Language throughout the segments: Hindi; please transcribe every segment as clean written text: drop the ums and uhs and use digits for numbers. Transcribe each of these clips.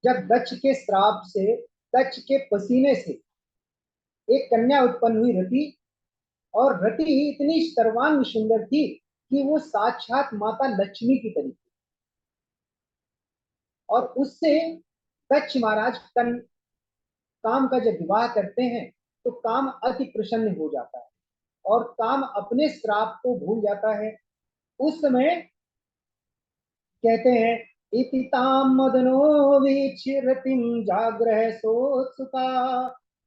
जब दक्ष के श्राप से, दक्ष के पसीने से एक कन्या उत्पन्न हुई रति, और रति इतनी सर्वांग सुंदर थी कि वो साक्षात माता लक्ष्मी की तरह थी। और उससे दक्ष महाराज काम का जब विवाह करते हैं तो काम अति प्रसन्न हो जाता है और काम अपने श्राप को भूल जाता है। उस समय कहते हैं, इति ताम मदनो वीक्ष्य रतिम जाग्रह सोत्सुका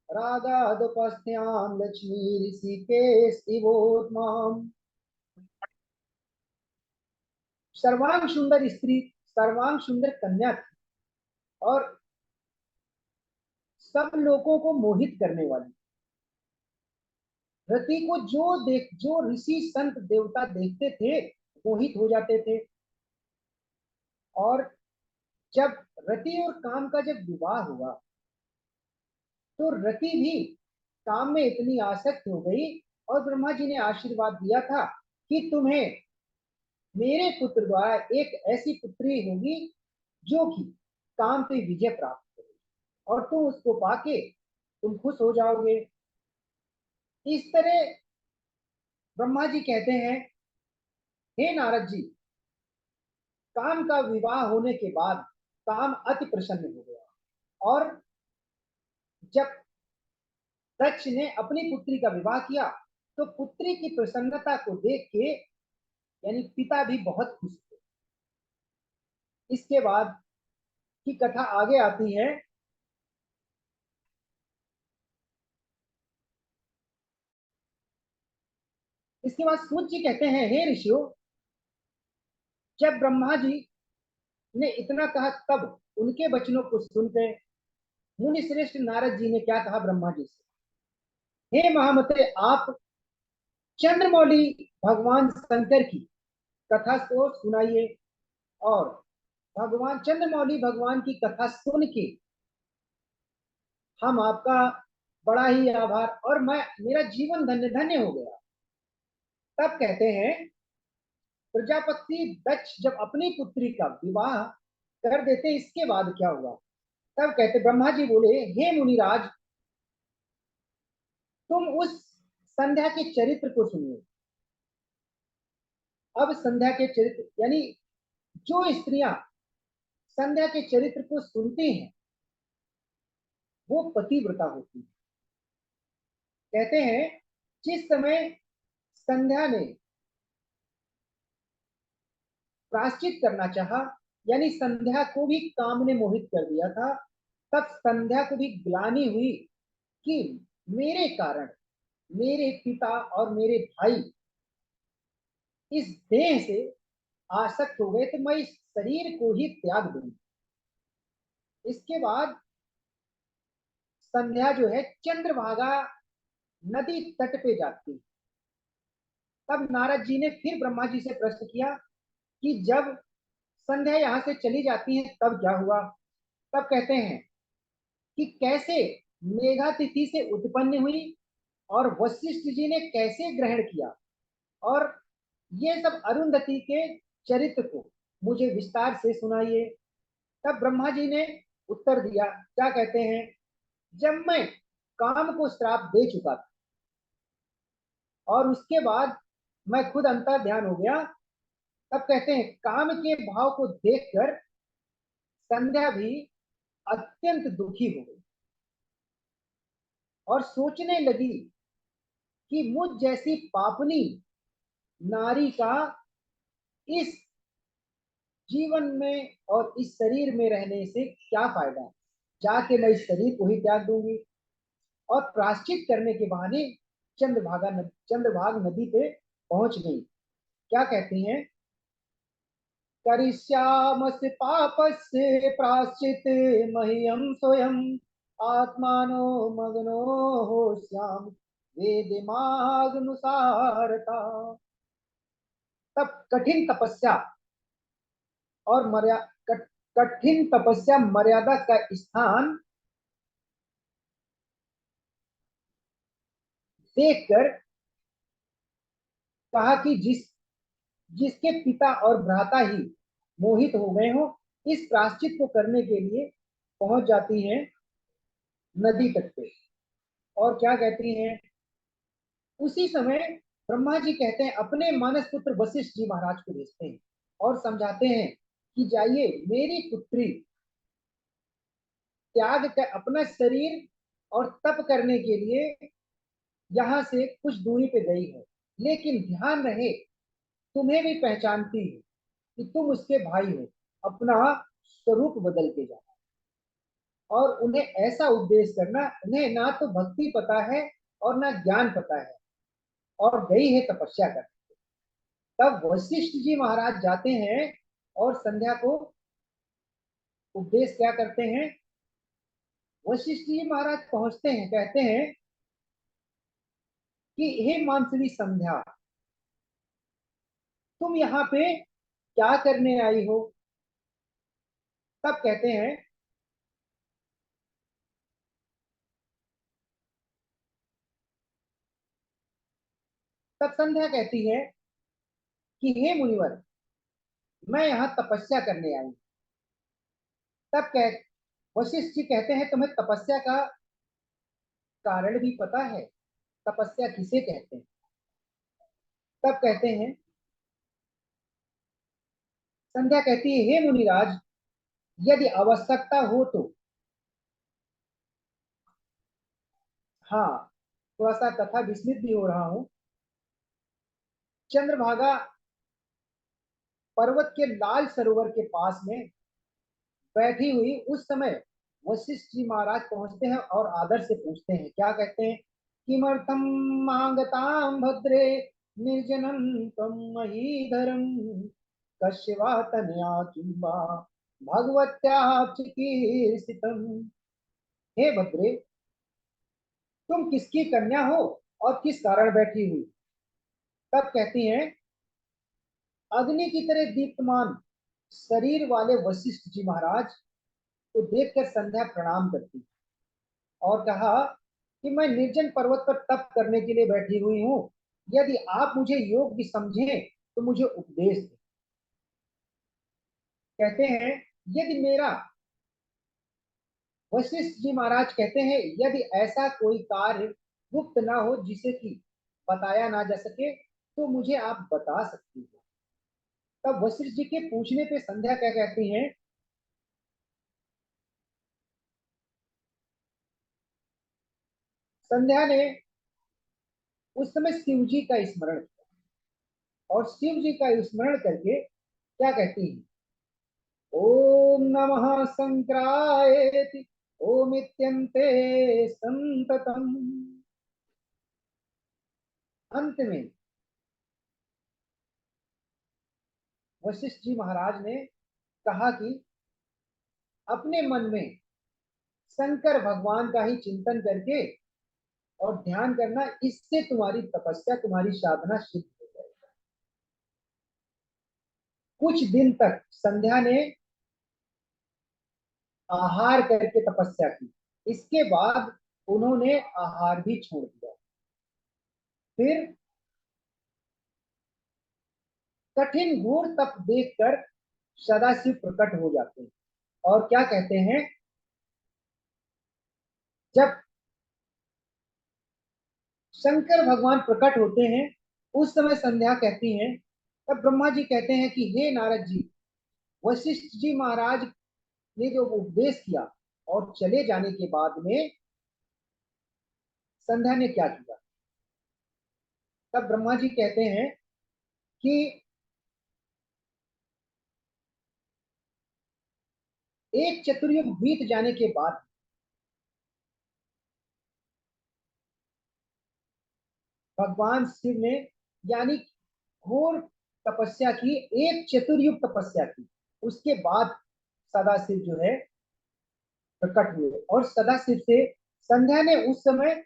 रागादुपस्थ्याम लक्ष्मी ऋषिकेश। सर्वांग सुंदर स्त्री, सर्वांग सुंदर कन्या थी और सब लोगों को मोहित करने वाली। रति को जो ऋषि संत देवता देखते थे मोहित हो जाते थे। और जब रति और काम का जब विवाह हुआ तो रति भी काम में इतनी आसक्त हो गई और ब्रह्मा जी ने आशीर्वाद दिया था कि तुम्हें मेरे पुत्र द्वारा एक ऐसी पुत्री होगी जो कि काम पे विजय प्राप्त करेगी और तुम उसको पाके तुम खुश हो जाओगे। इस तरह ब्रह्मा जी कहते हैं, हे नारद जी, काम का विवाह होने के बाद काम अति प्रसन्न हो गया और जब दक्ष ने अपनी पुत्री का विवाह किया तो पुत्री की प्रसन्नता को देख के यानी पिता भी बहुत खुश थे। इसके बाद की कथा आगे आती है। इसके बाद सूत जी कहते हैं, हे ऋषियों, जब ब्रह्मा जी ने इतना कहा तब उनके वचनों को सुनकर मुनि श्रेष्ठ नारद जी ने क्या कहा ब्रह्मा जी से, हे महामते, आप चंद्रमौली भगवान शंकर की कथा को सुनाइए। और भगवान चंद्रमौली भगवान की कथा सुन के हम आपका बड़ा ही आभार और मैं मेरा जीवन धन्य धन्य हो गया। तब कहते हैं, प्रजापति दक्ष जब अपनी पुत्री का विवाह कर देते इसके बाद क्या हुआ। तब कहते ब्रह्मा जी बोले, हे मुनिराज, तुम उस संध्या के चरित्र को सुनिए। अब संध्या के चरित्र यानी जो स्त्रियां संध्या के चरित्र को सुनती हैं वो पतिव्रता होती है। कहते हैं, जिस समय संध्या ने प्रायश्चित करना चाहा यानी संध्या को भी काम ने मोहित कर दिया था, तब संध्या को भी ग्लानि हुई कि मेरे कारण मेरे पिता और मेरे भाई इस देह से आसक्त हो गए तो मैं इस शरीर को ही त्याग दूंगी। इसके बाद संध्या जो है चंद्रभागा नदी तट पे जाती। तब नारद जी ने फिर ब्रह्मा जी से प्रश्न किया कि जब संध्या यहां से चली जाती है तब क्या हुआ। तब कहते हैं कि कैसे मेघातिथि से उत्पन्न हुई और वशिष्ठ जी ने कैसे ग्रहण किया और ये सब अरुंधति के चरित्र को मुझे विस्तार से सुनाइए। तब ब्रह्मा जी ने उत्तर दिया, क्या कहते हैं, जब मैं काम को श्राप दे चुका था और उसके बाद मैं खुद अंतर ध्यान हो गया, तब कहते हैं काम के भाव को देखकर संध्या भी अत्यंत दुखी हो गई और सोचने लगी कि मुझ जैसी पापनी नारी का इस जीवन में और इस शरीर में रहने से क्या फायदा, जाके मैं इस शरीर को ही त्याग दूंगी। और प्राश्चित करने के बहाने चंद्रभाग नदी पे पहुंच गई। क्या कहती हैं, करिष्यामस्य पापस्य प्राश्चित मह्यम स्वयं आत्मानो मग्नो होश्याम वेदमागनुसारता। तब कठिन तपस्या और कठिन तपस्या मर्यादा का स्थान देखकर कहा कि जिसके पिता और भ्राता ही मोहित हो गए हो, इस प्राश्चित को करने के लिए पहुंच जाती हैं नदी तट पे, और क्या कहती हैं, उसी समय ब्रह्मा जी कहते हैं, अपने मानस पुत्र वशिष्ठ जी महाराज को भेजते हैं और समझाते हैं कि जाइए, मेरी पुत्री त्याग कर अपना शरीर और तप करने के लिए यहाँ से कुछ दूरी पे गई है, लेकिन ध्यान रहे, तुम्हें भी पहचानती है कि तुम उसके भाई हो, अपना स्वरूप बदल के जाना, और उन्हें ऐसा उपदेश करना, उन्हें ना तो भक्ति पता है और ना ज्ञान पता है, और गई है तपस्या करने। तब वशिष्ठ जी महाराज जाते हैं और संध्या को उपदेश क्या करते हैं। वशिष्ठ जी महाराज पहुंचते हैं, कहते हैं कि हे मानसवी संध्या, तुम यहाँ पे क्या करने आई हो। तब कहते हैं, तब संध्या कहती है कि हे मुनिवर, मैं यहाँ तपस्या करने आई। तब कह वशिष्ठ जी कहते हैं, तुम्हें तपस्या का कारण भी पता है, तपस्या किसे कहते हैं। तब कहते हैं, संध्या कहती है, हे मुनिराज, यदि आवश्यकता हो तो, हाँ, थोड़ा सा तथा विस्मित भी हो रहा हूं, चंद्रभागा पर्वत के लाल सरोवर के पास में बैठी हुई उस समय वशिष्ठ जी महाराज पहुंचते हैं और आदर से पूछते हैं, क्या कहते हैं, किमर्थम मांगताम भद्रे निर्जनम तम महीधरम कश्यवा तनया किंबा भगवत्या चिकीर्षितम। हे भद्रे, तुम किसकी कन्या हो और किस कारण बैठी हुई। तब कहती हैं, अग्नि की तरह दीप्तमान शरीर वाले वशिष्ठ जी महाराज को देखकर संध्या प्रणाम करती और कहा कि मैं निर्जन पर्वत पर तप करने के लिए बैठी हुई हूँ, यदि आप मुझे योग्य समझें तो मुझे उपदेश दें। कहते हैं, यदि मेरा वशिष्ठ जी महाराज कहते हैं, यदि ऐसा कोई कार्य गुप्त ना हो जिसे कि बताया ना जा सके, तो मुझे आप बता सकती हैं। तब वशिष्ठ जी के पूछने पे संध्या क्या कहती हैं, संध्या ने उस समय शिव जी का स्मरण किया, और शिव जी का स्मरण करके क्या कहती हैं, ओम नमः शंकराय ओमित्यन्ते संततम। अंत में वशिष्ठ जी महाराज ने कहा कि अपने मन में शंकर भगवान का ही चिंतन करके और ध्यान करना, इससे तुम्हारी तपस्या, तुम्हारी साधना सिद्ध हो जाएगी। कुछ दिन तक संध्या ने आहार करके तपस्या की, इसके बाद उन्होंने आहार भी छोड़ दिया। फिर कठिन घोर तप देखकर सदाशिव प्रकट हो जाते हैं और क्या कहते हैं, जब शंकर भगवान प्रकट होते हैं उस समय संध्या कहती हैं, तब ब्रह्मा जी कहते हैं कि हे नारद जी, वशिष्ठ जी महाराज ने जो उपदेश किया और चले जाने के बाद में संध्या ने क्या किया। तब ब्रह्मा जी कहते हैं कि एक चतुर्युग बीत जाने के बाद भगवान शिव ने, यानी घोर तपस्या की, एक चतुर्युग तपस्या की, उसके बाद सदाशिव जो है प्रकट हुए, और सदाशिव से संध्या ने उस समय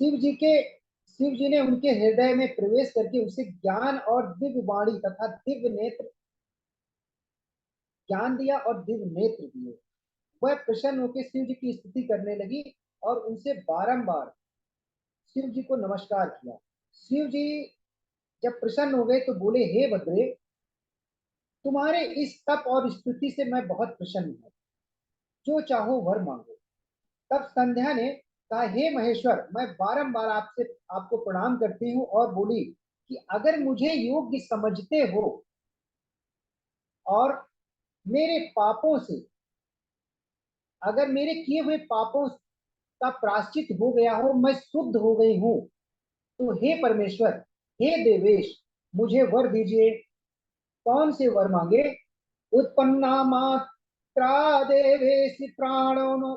शिव जी के शिव जी ने उनके हृदय में प्रवेश करके उसे ज्ञान और दिव्य वाणी तथा दिव्य नेत्र, ज्ञान दिया और दिव्य नेत्र दिए। वह प्रसन्न होकर शिव जी की स्तुति करने लगी और उनसे बारंबार शिव जी को नमस्कार किया। शिव जी जब प्रसन्न हो गए तो बोले, हे भद्रे, तुम्हारे इस तप और स्तुति से मैं बहुत प्रसन्न हूँ, जो चाहो वर मांगो। तब संध्या ने कहा, हे महेश्वर, मैं बारंबार आपसे आपको प्रणाम करती हूँ, और बोली कि अगर मुझे योग्य समझते हो और मेरे पापों से, अगर मेरे किए हुए पापों का प्रायश्चित हो गया हो, मैं शुद्ध हो गई हूँ, तो हे परमेश्वर, हे देवेश, मुझे वर दीजिए। कौन से वर मांगे? उत्पन्ना मात्रा देवेश प्राणो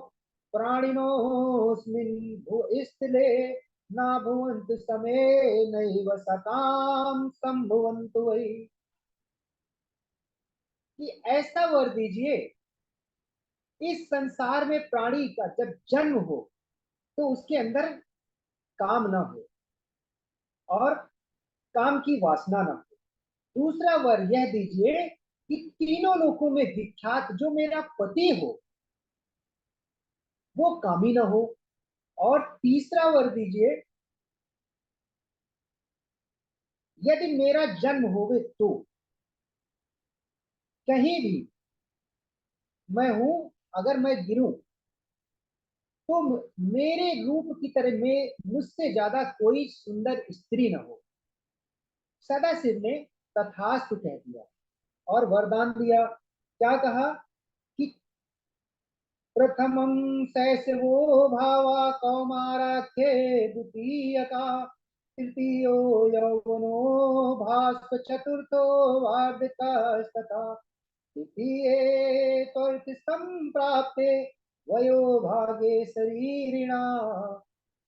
प्राणिनोस्मिन् भूस्थले न भुवन्तु समे नैव सताम संभुवन्तु वै। कि ऐसा वर दीजिए, इस संसार में प्राणी का जब जन्म हो तो उसके अंदर काम न हो और काम की वासना न हो। दूसरा वर यह दीजिए कि तीनों लोकों में विख्यात जो मेरा पति हो वो कामी न हो। और तीसरा वर दीजिए, यदि मेरा जन्म होवे तो कहीं भी मैं हूं, अगर मैं गिरूं तो मेरे रूप की तरह में मुझसे ज्यादा कोई सुंदर स्त्री न हो। सदाशिव ने तथास्तु कह दिया और वरदान दिया। क्या कहा? कि प्रथमं शैशवो भावा कौमाराख्ये द्वितीयका, तृतीयो यौवनो भास्व, चतुर्थो वार्धकस्तथा, तृतीये त्वरित संप्राप्ते वयो भागे शरीरिणा,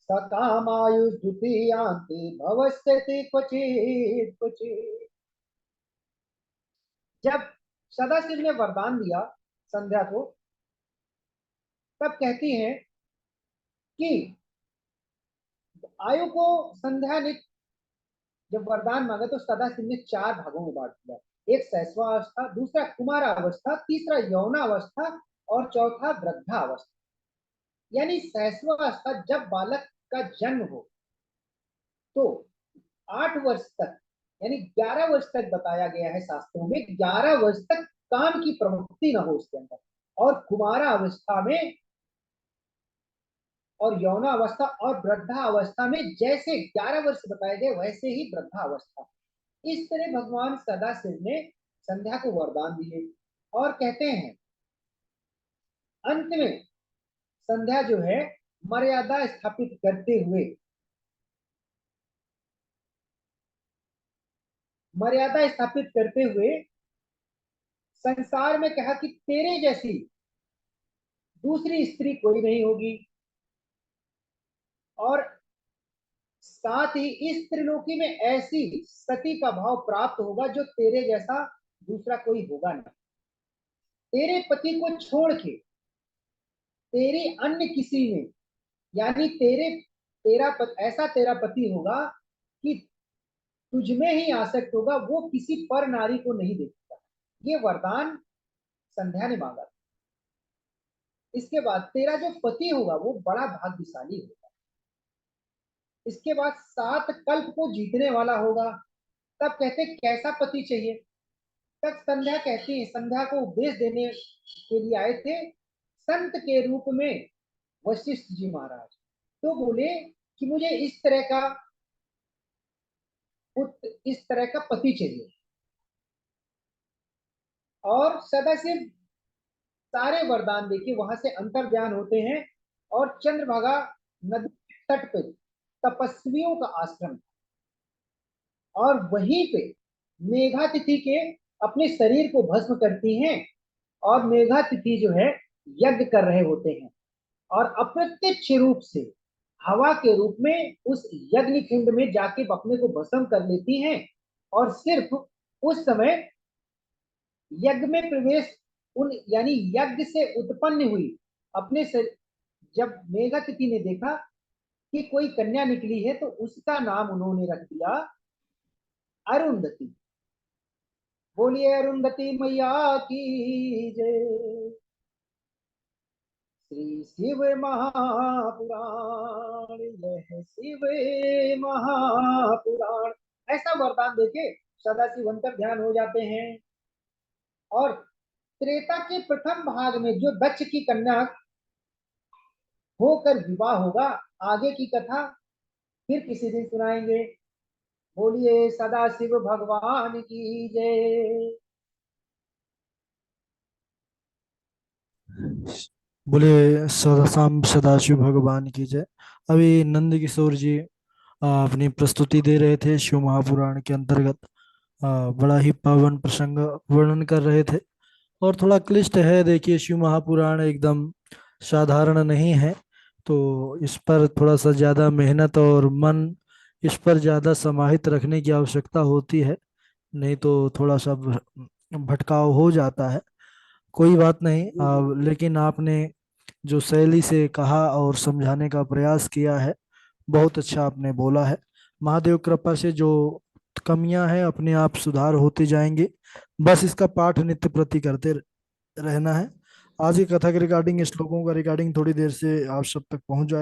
सकामायुर्द्वितीयान्ते भविष्यति क्वचित् क्वचित्। जब सदाशिव ने वरदान दिया संध्या को, तब कहती हैं कि आयु को संध्या ने जब वरदान मांगा तो सदाशिव ने चार भागों में बांट दिया। एक शैशवावस्था, दूसरा कुमारावस्था, तीसरा यौनावस्था और चौथा वृद्धावस्था। यानी शैशवावस्था जब बालक का जन्म हो तो 8 वर्ष तक, यानी 11 वर्ष तक बताया गया है शास्त्रों में, 11 वर्ष तक काम की प्रवृत्ति न हो उसके अंदर। और कुमारावस्था में और यौनावस्था और वृद्धावस्था में जैसे 11 वर्ष बताए गए वैसे ही वृद्धावस्था। इस तरह भगवान सदाशिव ने संध्या को वरदान दिए। और कहते हैं अंत में संध्या जो है मर्यादा स्थापित करते हुए, मर्यादा स्थापित करते हुए संसार में कहा कि तेरे जैसी दूसरी स्त्री कोई नहीं होगी, और साथ ही इस त्रिलोकी में ऐसी सती का भाव प्राप्त होगा जो तेरे जैसा दूसरा कोई होगा नहीं। तेरे पति को छोड़ के तेरी अन्य किसी में, यानी ऐसा तेरा पति होगा कि तुझमें ही आसक्त होगा, वो किसी पर नारी को नहीं देखेगा। ये वरदान संध्या ने मांगा। इसके बाद तेरा जो पति होगा वो बड़ा भाग्यशाली होगा। इसके बाद 7 कल्प को जीतने वाला होगा। तब कहते कैसा पति चाहिए? तब संध्या कहती है, संध्या को उपदेश देने के लिए आए थे संत के रूप में वशिष्ठ जी महाराज। तो बोले कि मुझे इस तरह का पति चाहिए। और सदाशिव सारे वरदान देके वहां से अंतर ध्यान होते हैं। और चंद्रभागा नदी के तट पे तपस्वियों का आश्रम, और वहीं पे मेघातिथि के अपने शरीर को भस्म करती हैं, और मेघातिथि जो है यज्ञ कर रहे होते हैं, और अप्रत्यक्ष रूप से हवा के रूप में उस यज्ञ कुंड में जाके अपने को भस्म कर लेती हैं। और सिर्फ उस समय यज्ञ में प्रवेश, उन यानी यज्ञ से उत्पन्न हुई अपने से, जब मेघातिथि ने देखा कि कोई कन्या निकली है तो उसका नाम उन्होंने रख दिया अरुंधति। बोलिए अरुंधति मैया की जय। श्री शिव महापुराण, यह शिव महापुराण। ऐसा वरदान देके सदाशिव अंतर ध्यान हो जाते हैं। और त्रेता के प्रथम भाग में जो दक्ष की कन्या होकर विवाह होगा, आगे की कथा फिर किसी दिन सुनाएंगे। बोलिए सदा शिव भगवान की जय। बोले सदा शाम सदाशिव भगवान की जय। अभी नंद किशोर जी अपनी प्रस्तुति दे रहे थे शिव महापुराण के अंतर्गत। बड़ा ही पावन प्रसंग वर्णन कर रहे थे और थोड़ा क्लिष्ट है। देखिए शिव महापुराण एकदम साधारण नहीं है, तो इस पर थोड़ा सा ज़्यादा मेहनत और मन इस पर ज़्यादा समाहित रखने की आवश्यकता होती है, नहीं तो थोड़ा सा भटकाव हो जाता है। कोई बात नहीं। जी जी। लेकिन आपने जो शैली से कहा और समझाने का प्रयास किया है, बहुत अच्छा आपने बोला है। महादेव कृपा से जो कमियां हैं अपने आप सुधार होती जाएंगी। बस इसका पाठ नित्य प्रति करते रहना है। आज की कथा के रिगार्डिंग, श्लोकों का रिगार्डिंग थोड़ी देर से आप सब तक पहुंच जाए।